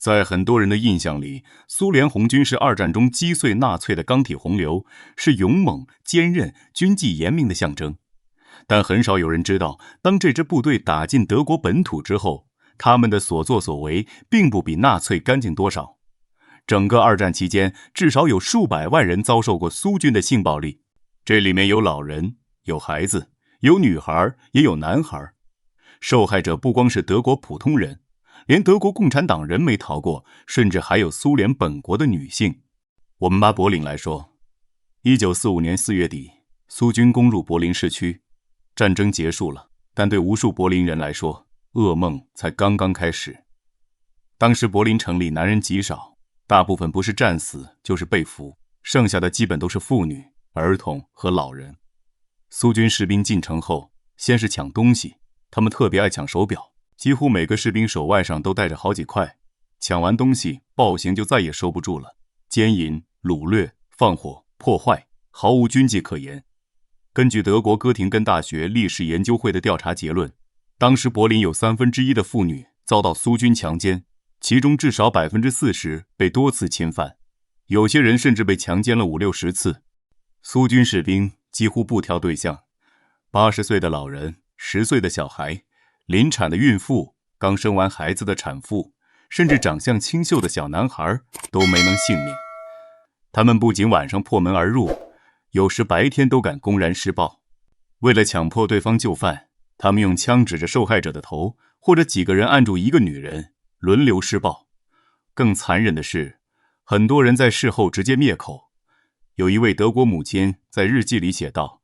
在很多人的印象里，苏联红军是二战中击碎纳粹的钢铁洪流，是勇猛、坚韧、军纪严明的象征。但很少有人知道，当这支部队打进德国本土之后，他们的所作所为并不比纳粹干净多少。整个二战期间，至少有数百万人遭受过苏军的性暴力，这里面有老人，有孩子，有女孩，也有男孩。受害者不光是德国普通人，连德国共产党人没逃过，甚至还有苏联本国的女性。我们拿柏林来说，1945年4月底，苏军攻入柏林市区，战争结束了，但对无数柏林人来说，噩梦才刚刚开始。当时柏林城里男人极少，大部分不是战死就是被俘，剩下的基本都是妇女、儿童和老人。苏军士兵进城后，先是抢东西，他们特别爱抢手表，几乎每个士兵手腕上都带着好几块。抢完东西，暴行就再也收不住了，奸淫、掳掠、放火、破坏，毫无军纪可言。根据德国哥廷根大学历史研究会的调查结论，当时柏林有1/3的妇女遭到苏军强奸，其中至少40%被多次侵犯，有些人甚至被强奸了50-60次。苏军士兵几乎不挑对象，80岁的老人、10岁的小孩、临产的孕妇、刚生完孩子的产妇，甚至长相清秀的小男孩都没能幸免。他们不仅晚上破门而入，有时白天都敢公然施暴。为了强迫对方就范，他们用枪指着受害者的头，或者几个人按住一个女人，轮流施暴。更残忍的是，很多人在事后直接灭口。有一位德国母亲在日记里写道：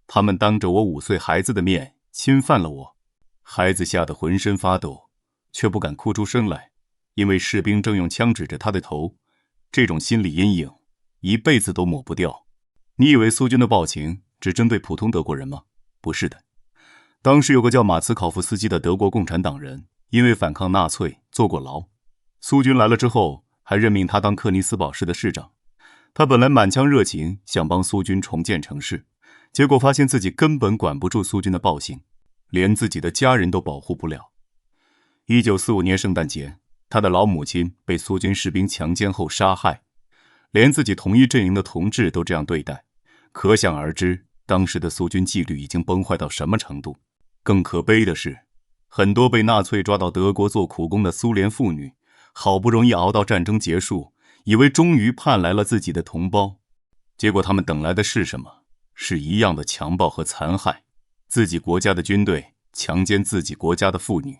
他们当着我5岁孩子的面侵犯了我，孩子吓得浑身发抖，却不敢哭出声来，因为士兵正用枪指着他的头。这种心理阴影一辈子都抹不掉。你以为苏军的暴行只针对普通德国人吗？不是的。当时有个叫马茨考夫斯基的德国共产党人，因为反抗纳粹坐过牢。苏军来了之后，还任命他当克尼斯堡市的市长。他本来满腔热情，想帮苏军重建城市，结果发现自己根本管不住苏军的暴行，连自己的家人都保护不了。1945年圣诞节，他的老母亲被苏军士兵强奸后杀害，连自己同一阵营的同志都这样对待，可想而知，当时的苏军纪律已经崩坏到什么程度。更可悲的是，很多被纳粹抓到德国做苦工的苏联妇女，好不容易熬到战争结束，以为终于盼来了自己的同胞，结果他们等来的是什么？是一样的强暴和残害。自己国家的军队强奸自己国家的妇女，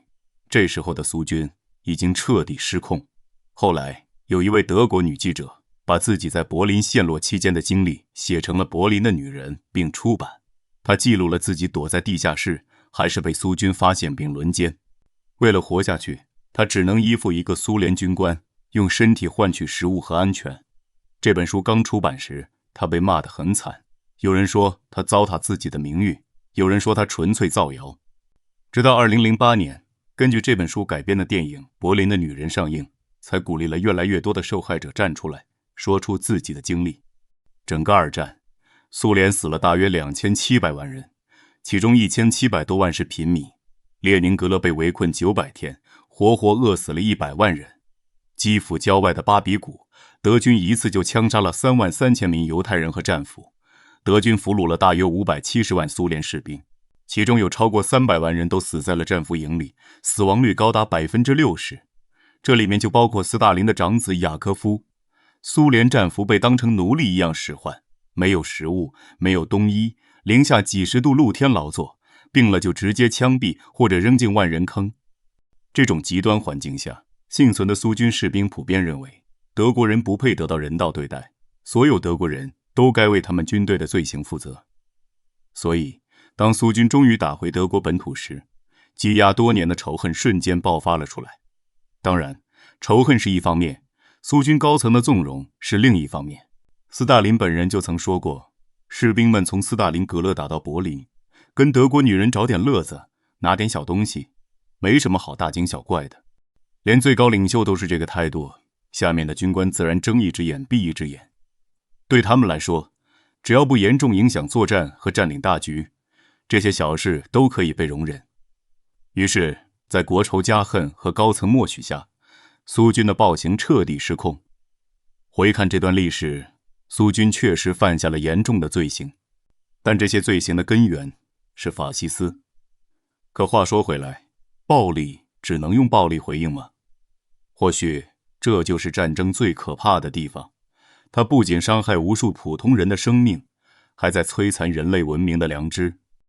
这时候的苏军已经彻底失控。后来有一位德国女记者把自己在柏林陷落期间的经历写成了《柏林的女人》并出版。她记录了自己躲在地下室，还是被苏军发现并轮奸。为了活下去，她只能依附一个苏联军官，用身体换取食物和安全。这本书刚出版时，她被骂得很惨，有人说她糟蹋自己的名誉，有人说她纯粹造谣。直到2008年，根据这本书改编的电影《柏林的女人》上映，才鼓励了越来越多的受害者站出来，说出自己的经历。整个二战，苏联死了大约2700万人，其中1700多万是平民。列宁格勒被围困900天，活活饿死了100万人。基辅郊外的巴比谷，德军一次就枪杀了33000名犹太人和战俘。德军俘虏了大约570万苏联士兵，其中有超过300万人都死在了战俘营里，死亡率高达60%。这里面就包括斯大林的长子雅科夫。苏联战俘被当成奴隶一样使唤，没有食物，没有冬衣，零下几十度露天劳作，病了就直接枪毙或者扔进万人坑。这种极端环境下，幸存的苏军士兵普遍认为，德国人不配得到人道对待，所有德国人都该为他们军队的罪行负责。所以，当苏军终于打回德国本土时，积压多年的仇恨瞬间爆发了出来。当然，仇恨是一方面，苏军高层的纵容是另一方面。斯大林本人就曾说过，士兵们从斯大林格勒打到柏林，跟德国女人找点乐子，拿点小东西，没什么好大惊小怪的。连最高领袖都是这个态度，下面的军官自然睁一只眼闭一只眼。对他们来说，只要不严重影响作战和占领大局，这些小事都可以被容忍。于是，在国仇家恨和高层默许下，苏军的暴行彻底失控。回看这段历史，苏军确实犯下了严重的罪行，但这些罪行的根源是法西斯。可话说回来，暴力只能用暴力回应吗？或许这就是战争最可怕的地方，它不仅伤害无数普通人的生命，还在摧残人类文明的良知。